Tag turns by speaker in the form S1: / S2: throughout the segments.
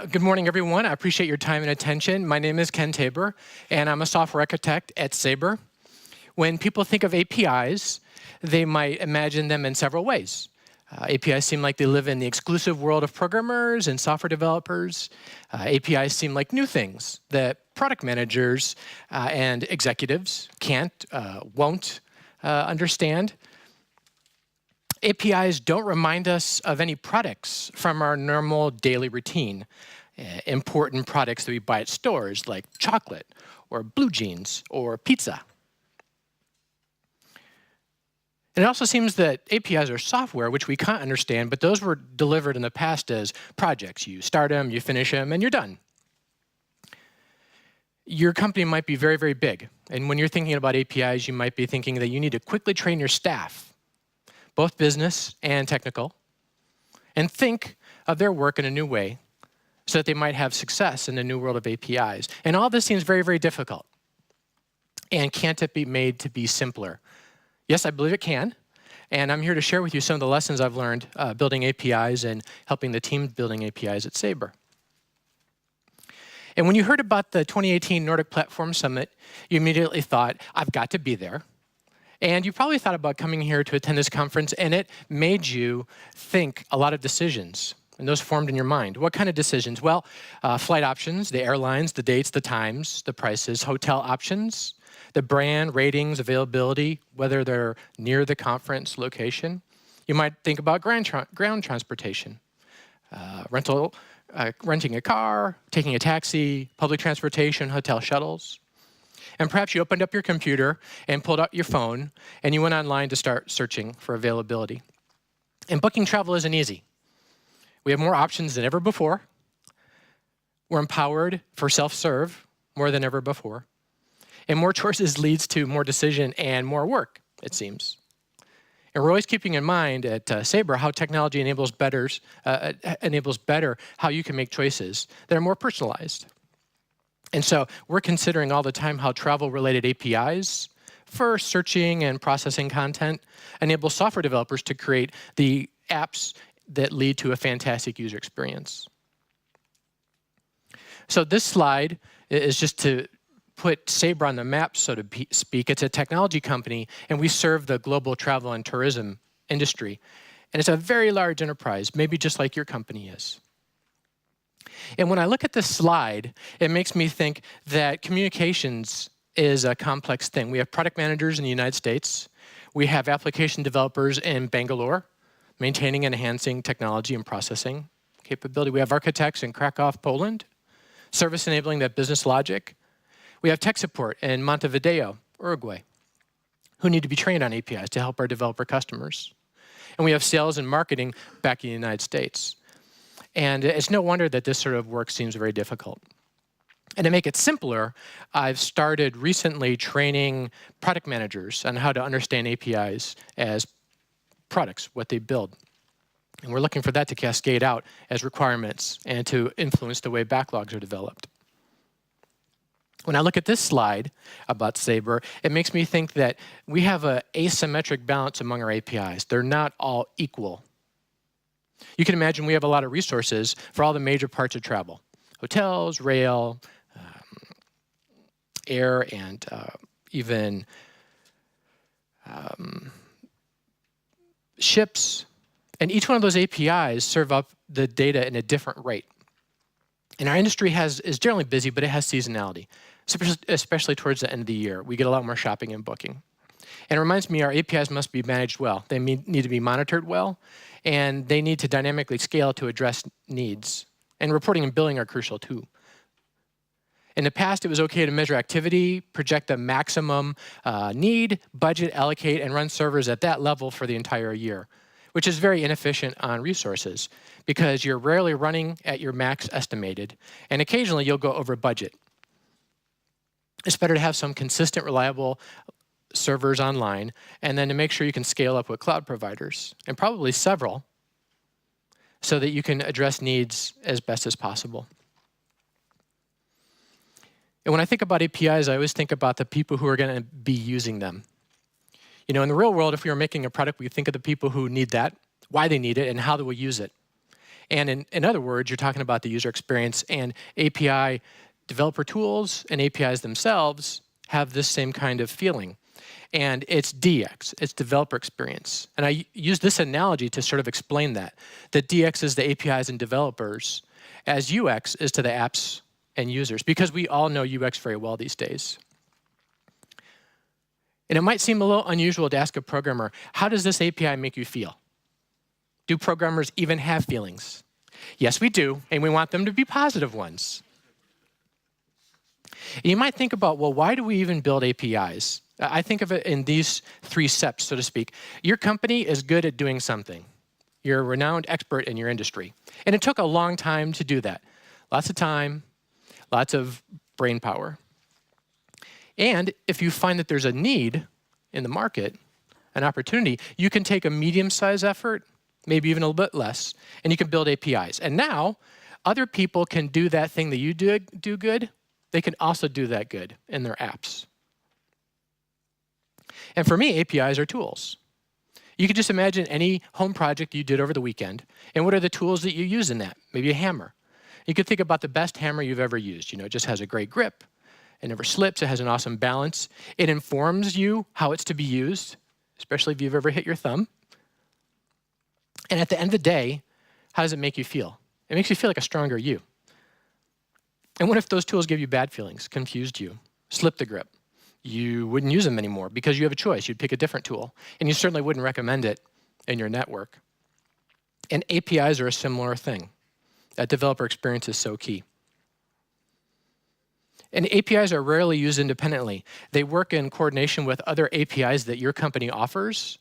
S1: Good morning, everyone. I appreciate your time and attention. My name is Ken Tabor, and I'm a software architect at Sabre. When people think of APIs, they might imagine them in several ways. APIs seem like they live in the exclusive world of programmers and software developers. APIs seem like new things that product managers and executives can't, won't understand. APIs don't remind us of any products from our normal daily routine. Important products that we buy at stores like chocolate or blue jeans or pizza. And it also seems that APIs are software, which we can't understand, but those were delivered in the past as projects. You start them, you finish them, and you're done. Your company might be very, very big. And when you're thinking about APIs, you might be thinking that you need to quickly train your staff, both business and technical, and think of their work in a new way so that they might have success in the new world of APIs. And all this seems very, very difficult. And can't it be made to be simpler? Yes, I believe it can. And I'm here to share with you some of the lessons I've learned building APIs and helping the team building APIs at Sabre. And when you heard about the 2018 Nordic Platform Summit, you immediately thought, I've got to be there. And you probably thought about coming here to attend this conference, and it made you think a lot of decisions, and those formed in your mind. What kind of decisions? Well, flight options, the airlines, the dates, the times, the prices, hotel options, the brand, ratings, availability, whether they're near the conference location. You might think about ground transportation, renting a car, taking a taxi, public transportation, hotel shuttles. And perhaps you opened up your computer and pulled out your phone and you went online to start searching for availability. And booking travel isn't easy. We have more options than ever before. We're empowered for self-serve more than ever before. And more choices leads to more decision and more work, it seems. And we're always keeping in mind at Sabre how technology enables better how you can make choices that are more personalized. And so we're considering all the time how travel-related APIs for searching and processing content enable software developers to create the apps that lead to a fantastic user experience. So this slide is just to put Sabre on the map, so to speak. It's a technology company, and we serve the global travel and tourism industry. And it's a very large enterprise, maybe just like your company is. And when I look at this slide, it makes me think that communications is a complex thing. We have product managers in the United States. We have application developers in Bangalore, maintaining and enhancing technology and processing capability. We have architects in Krakow, Poland, service enabling that business logic. We have tech support in Montevideo, Uruguay, who need to be trained on APIs to help our developer customers. And we have sales and marketing back in the United States. And it's no wonder that this sort of work seems very difficult. And to make it simpler, I've started recently training product managers on how to understand APIs as products, what they build. And we're looking for that to cascade out as requirements and to influence the way backlogs are developed. When I look at this slide about Sabre, it makes me think that we have an asymmetric balance among our APIs. They're not all equal. You can imagine we have a lot of resources for all the major parts of travel: hotels, rail, air, and even ships. And each one of those APIs serve up the data in a different rate. And our industry is generally busy, but it has seasonality, especially towards the end of the year. We get a lot more shopping and booking. And it reminds me our APIs must be managed well. They need to be monitored well, and they need to dynamically scale to address needs. And reporting and billing are crucial too. In the past, it was okay to measure activity, project the maximum need, budget, allocate, and run servers at that level for the entire year, which is very inefficient on resources because you're rarely running at your max estimated, and occasionally you'll go over budget. It's better to have some consistent, reliable servers online, and then to make sure you can scale up with cloud providers, and probably several, so that you can address needs as best as possible. And when I think about APIs, I always think about the people who are going to be using them. You know, in the real world, if we were making a product, we think of the people who need that, why they need it, and how they will use it. And in other words, you're talking about the user experience, and API developer tools and APIs themselves have this same kind of feeling. And it's DX, it's developer experience. And I use this analogy to sort of explain that DX is the APIs and developers, as UX is to the apps and users, because we all know UX very well these days. And it might seem a little unusual to ask a programmer, how does this API make you feel? Do programmers even have feelings? Yes, we do, and we want them to be positive ones. You might think about, well, why do we even build APIs? I think of it in these 3 steps, so to speak. Your company is good at doing something. You're a renowned expert in your industry. And it took a long time to do that. Lots of time, lots of brain power. And if you find that there's a need in the market, an opportunity, you can take a medium-sized effort, maybe even a little bit less, and you can build APIs. And now, other people can do that thing that you do good. They can also do that good in their apps. And for me, APIs are tools. You can just imagine any home project you did over the weekend, and what are the tools that you use in that? Maybe a hammer. You could think about the best hammer you've ever used. You know, it just has a great grip. It never slips. It has an awesome balance. It informs you how it's to be used, especially if you've ever hit your thumb. And at the end of the day, how does it make you feel? It makes you feel like a stronger you. And what if those tools give you bad feelings, confused you, slipped the grip? You wouldn't use them anymore because you have a choice. You'd pick a different tool. And you certainly wouldn't recommend it in your network. And APIs are a similar thing. That developer experience is so key. And APIs are rarely used independently. They work in coordination with other APIs that your company offers.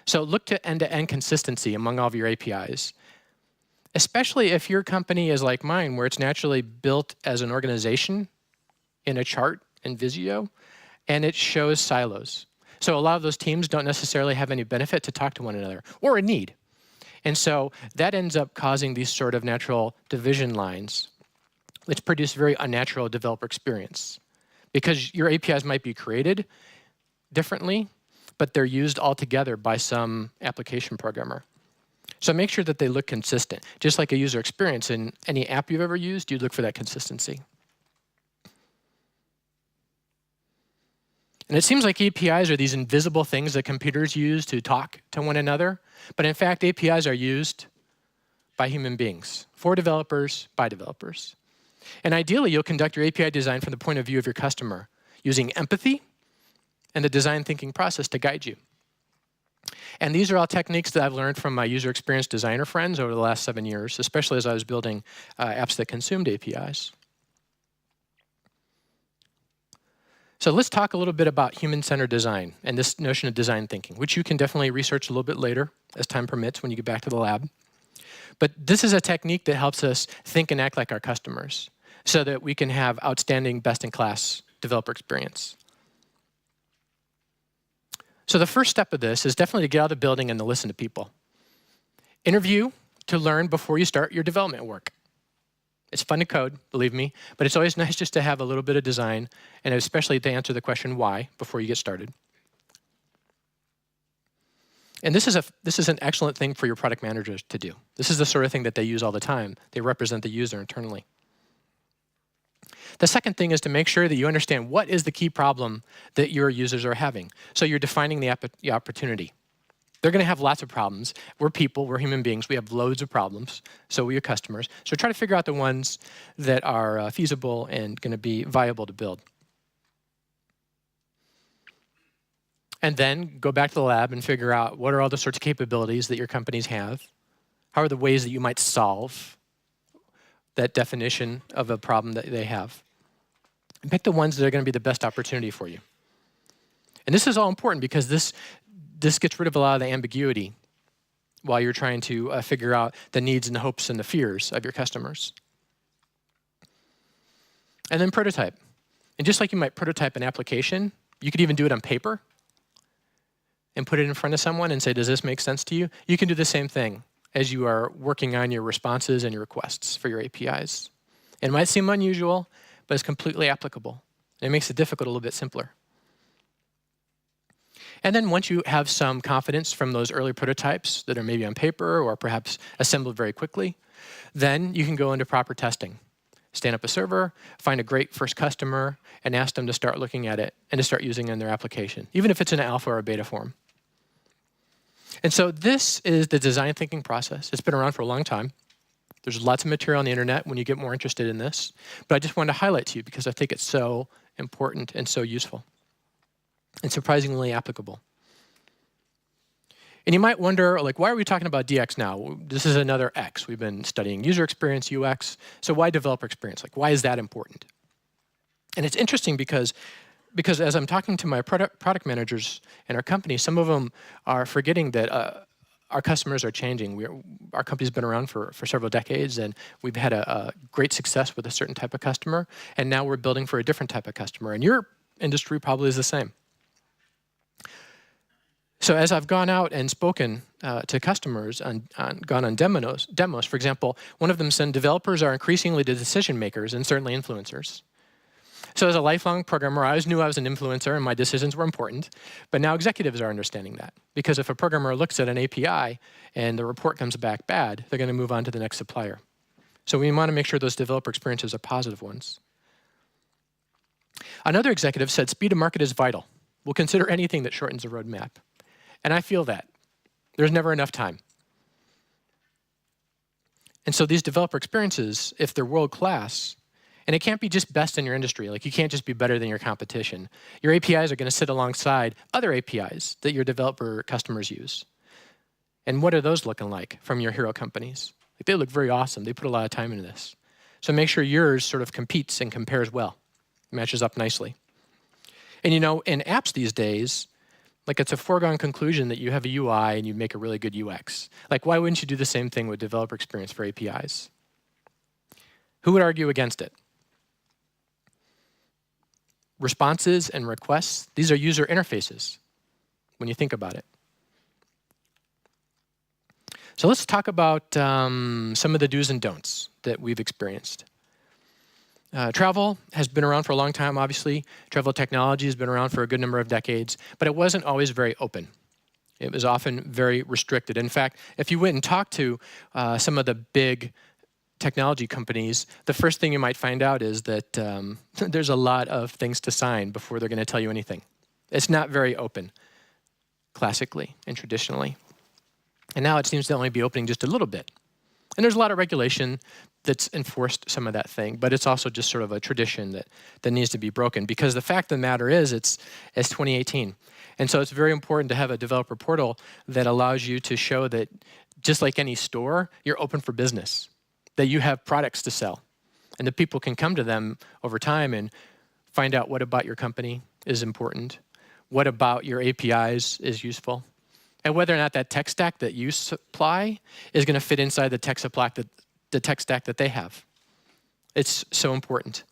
S1: So look to end-to-end consistency among all of your APIs, especially if your company is like mine, where it's naturally built as an organization in a chart in Visio, and it shows silos. So a lot of those teams don't necessarily have any benefit to talk to one another, or a need. And so that ends up causing these sort of natural division lines, which produce very unnatural developer experience. Because your APIs might be created differently, but they're used all together by some application programmer. So make sure that they look consistent. Just like a user experience in any app you've ever used, you look for that consistency. And it seems like APIs are these invisible things that computers use to talk to one another. But in fact, APIs are used by human beings, for developers, by developers. And ideally, you'll conduct your API design from the point of view of your customer, using empathy and the design thinking process to guide you. And these are all techniques that I've learned from my user experience designer friends over the last 7 years, especially as I was building apps that consumed APIs. So let's talk a little bit about human-centered design and this notion of design thinking, which you can definitely research a little bit later as time permits when you get back to the lab. But this is a technique that helps us think and act like our customers so that we can have outstanding, best-in-class developer experience. So the first step of this is definitely to get out of the building and to listen to people. Interview to learn before you start your development work. It's fun to code, believe me, but it's always nice just to have a little bit of design, and especially to answer the question why before you get started. And this is an excellent thing for your product managers to do. This is the sort of thing that they use all the time. They represent the user internally. The second thing is to make sure that you understand what is the key problem that your users are having. So you're defining the opportunity. They're going to have lots of problems. We're people, we're human beings, we have loads of problems, so we are customers. So try to figure out the ones that are feasible and going to be viable to build. And then go back to the lab and figure out what are all the sorts of capabilities that your companies have. How are the ways that you might solve that definition of a problem that they have. And pick the ones that are going to be the best opportunity for you. And this is all important because this gets rid of a lot of the ambiguity while you're trying to figure out the needs and the hopes and the fears of your customers. And then prototype. And just like you might prototype an application, you could even do it on paper and put it in front of someone and say, does this make sense to you? You can do the same thing as you are working on your responses and your requests for your APIs. It might seem unusual, but it's completely applicable. And it makes it difficult a little bit simpler. And then once you have some confidence from those early prototypes that are maybe on paper or perhaps assembled very quickly, then you can go into proper testing. Stand up a server, find a great first customer, and ask them to start looking at it and to start using it in their application, even if it's in an alpha or a beta form. And so this is the design thinking process. It's been around for a long time. There's lots of material on the internet when you get more interested in this. But I just wanted to highlight to you because I think it's so important and so useful and surprisingly applicable. And you might wonder, like, why are we talking about DX now? This is another X. We've been studying user experience, UX. So why developer experience? Like, why is that important? And it's interesting because as I'm talking to my product managers in our company, some of them are forgetting that our customers are changing. Our company's been around for several decades, and we've had a great success with a certain type of customer, and now we're building for a different type of customer. And your industry probably is the same. So as I've gone out and spoken to customers and gone on demos, for example, one of them said developers are increasingly the decision makers and certainly influencers. So as a lifelong programmer, I always knew I was an influencer and my decisions were important, but now executives are understanding that. Because if a programmer looks at an API and the report comes back bad, they're going to move on to the next supplier. So we want to make sure those developer experiences are positive ones. Another executive said speed to market is vital. We'll consider anything that shortens the roadmap. And I feel that. There's never enough time. And so these developer experiences, if they're world-class, and it can't be just best in your industry. Like, you can't just be better than your competition. Your APIs are going to sit alongside other APIs that your developer customers use. And what are those looking like from your hero companies? Like, they look very awesome. They put a lot of time into this. So make sure yours sort of competes and compares well, matches up nicely. And you know, in apps these days, like, it's a foregone conclusion that you have a UI and you make a really good UX. Like, why wouldn't you do the same thing with developer experience for APIs? Who would argue against it? Responses and requests, these are user interfaces when you think about it. So let's talk about some of the do's and don'ts that we've experienced. Travel has been around for a long time, obviously. Travel technology has been around for a good number of decades, but it wasn't always very open. It was often very restricted. In fact, if you went and talked to some of the big technology companies, the first thing you might find out is that there's a lot of things to sign before they're going to tell you anything. It's not very open, classically and traditionally. And now it seems to only be opening just a little bit. And there's a lot of regulation that's enforced some of that thing, but it's also just sort of a tradition that needs to be broken, because the fact of the matter is it's 2018. And so it's very important to have a developer portal that allows you to show that, just like any store, you're open for business, that you have products to sell, and that people can come to them over time and find out what about your company is important, what about your APIs is useful, and whether or not that tech stack that you supply is going to fit inside the tech stack that they have. It's so important.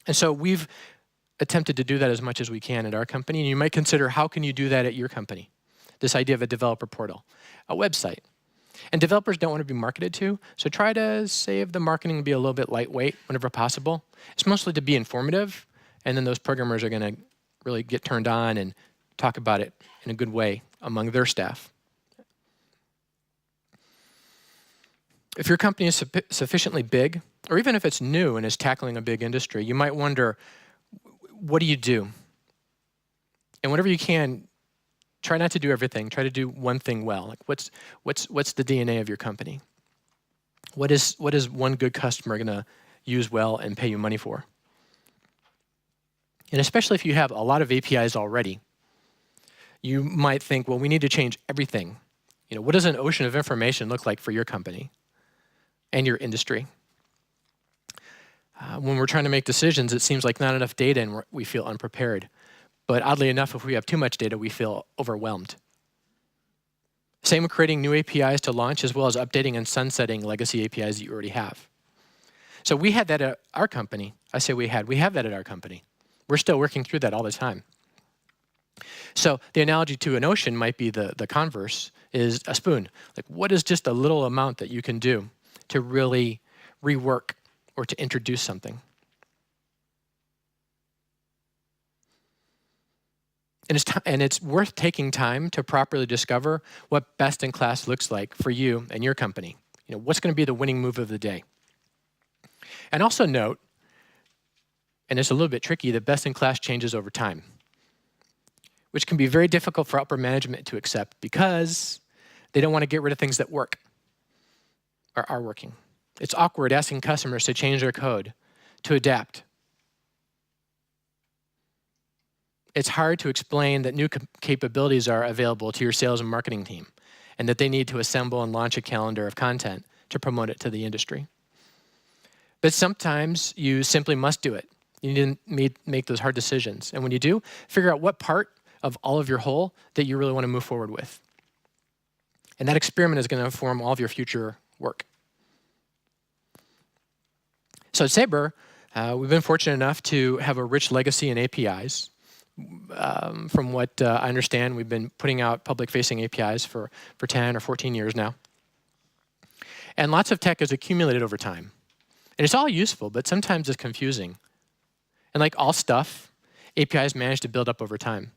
S1: And so we've attempted to do that as much as we can at our company, and you might consider, how can you do that at your company? This idea of a developer portal, a website. And developers don't want to be marketed to, so try to save the marketing and be a little bit lightweight whenever possible. It's mostly to be informative, and then those programmers are going to really get turned on and talk about it in a good way among their staff. If your company is sufficiently big, or even if it's new and is tackling a big industry, you might wonder, what do you do? And whenever you can, try not to do everything. Try to do one thing well. Like, what's the DNA of your company? What is one good customer going to use well and pay you money for? And especially if you have a lot of APIs already, you might think, well, we need to change everything. You know, what does an ocean of information look like for your company and your industry? When we're trying to make decisions, it seems like not enough data and we feel unprepared. But oddly enough, if we have too much data, we feel overwhelmed. Same with creating new APIs to launch, as well as updating and sunsetting legacy APIs that you already have. So we had that at our company. I say we have that at our company. We're still working through that all the time. So the analogy to an ocean might be the converse is a spoon. Like, what is just a little amount that you can do to really rework or to introduce something? And it's worth taking time to properly discover what best-in-class looks like for you and your company. What's going to be the winning move of the day? And also note, and it's a little bit tricky, that best-in-class changes over time, which can be very difficult for upper management to accept because they don't want to get rid of things that work or are working. It's awkward asking customers to change their code, to adapt. It's hard to explain that new capabilities are available to your sales and marketing team and that they need to assemble and launch a calendar of content to promote it to the industry. But sometimes you simply must do it. You need to make those hard decisions. And when you do, figure out what part of all of your whole that you really want to move forward with. And that experiment is going to inform all of your future work. So at Tabor, we've been fortunate enough to have a rich legacy in APIs. From what I understand, we've been putting out public-facing APIs for 10 or 14 years now. And lots of tech has accumulated over time. And it's all useful, but sometimes it's confusing. And like all stuff, APIs manage to build up over time.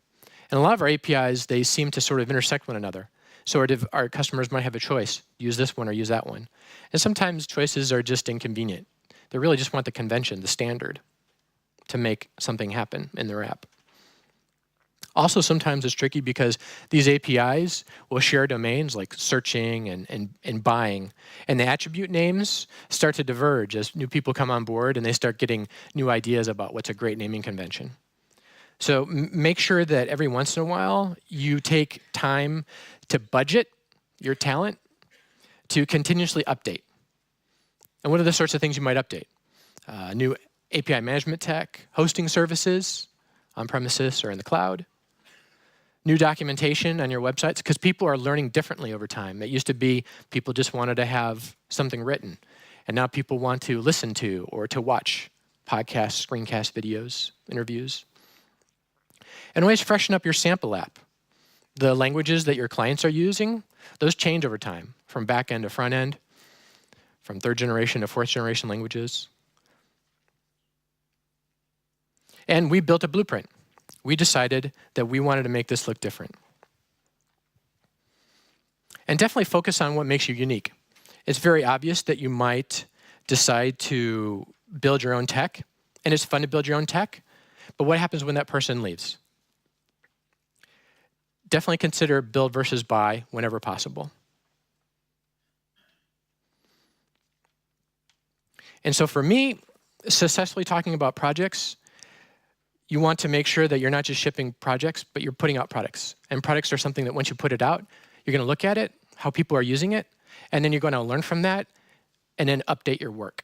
S1: And a lot of our APIs, they seem to sort of intersect one another. So our customers might have a choice, use this one or use that one. And sometimes choices are just inconvenient. They really just want the convention, the standard, to make something happen in their app. Also, sometimes it's tricky because these APIs will share domains like searching and buying. And the attribute names start to diverge as new people come on board and they start getting new ideas about what's a great naming convention. So make sure that every once in a while you take time to budget your talent to continuously update. And what are the sorts of things you might update? New API management tech, hosting services, on-premises or in the cloud. New documentation on your websites, because people are learning differently over time. It used to be people just wanted to have something written, and now people want to listen to or to watch podcasts, screencast videos, interviews. And always freshen up your sample app. The languages that your clients are using, those change over time, from back end to front end, from third generation to fourth generation languages. And we built a blueprint. We decided that we wanted to make this look different. And definitely focus on what makes you unique. It's very obvious that you might decide to build your own tech, and it's fun to build your own tech, but what happens when that person leaves? Definitely consider build versus buy whenever possible. And so for me, successfully talking about projects, you want to make sure that you're not just shipping projects, but you're putting out products. And products are something that once you put it out, you're going to look at it, how people are using it, and then you're going to learn from that, and then update your work.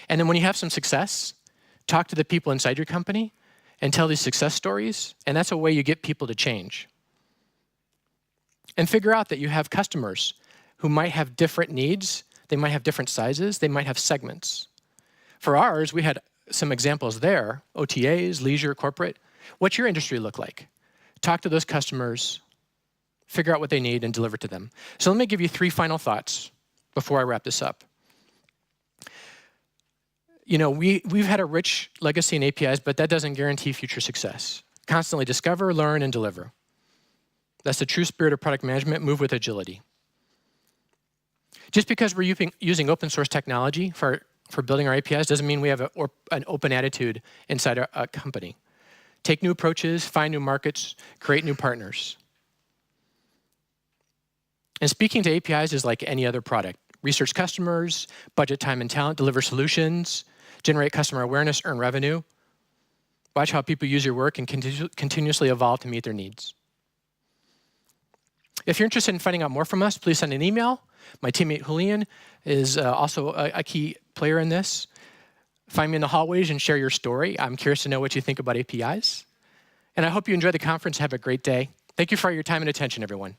S1: And then when you have some success, talk to the people inside your company and tell these success stories, and that's a way you get people to change. And figure out that you have customers who might have different needs, they might have different sizes, they might have segments. For ours, we had some examples there, OTAs, leisure, corporate. What's your industry look like? Talk to those customers, figure out what they need, and deliver to them. So let me give you 3 final thoughts before I wrap this up. We've had a rich legacy in APIs, but that doesn't guarantee future success. Constantly discover, learn, and deliver. That's the true spirit of product management. Move with agility. Just because we're using open source technology for building our APIs doesn't mean we have an open attitude inside a company. Take new approaches, find new markets, create new partners. And speaking to APIs is like any other product. Research customers, budget time and talent, deliver solutions, generate customer awareness, earn revenue. Watch how people use your work and continuously evolve to meet their needs. If you're interested in finding out more from us, please send an email. My teammate Julian is also a key player in this. Find me in the hallways and share your story. I'm curious to know what you think about APIs. And I hope you enjoy the conference. Have a great day. Thank you for your time and attention, everyone.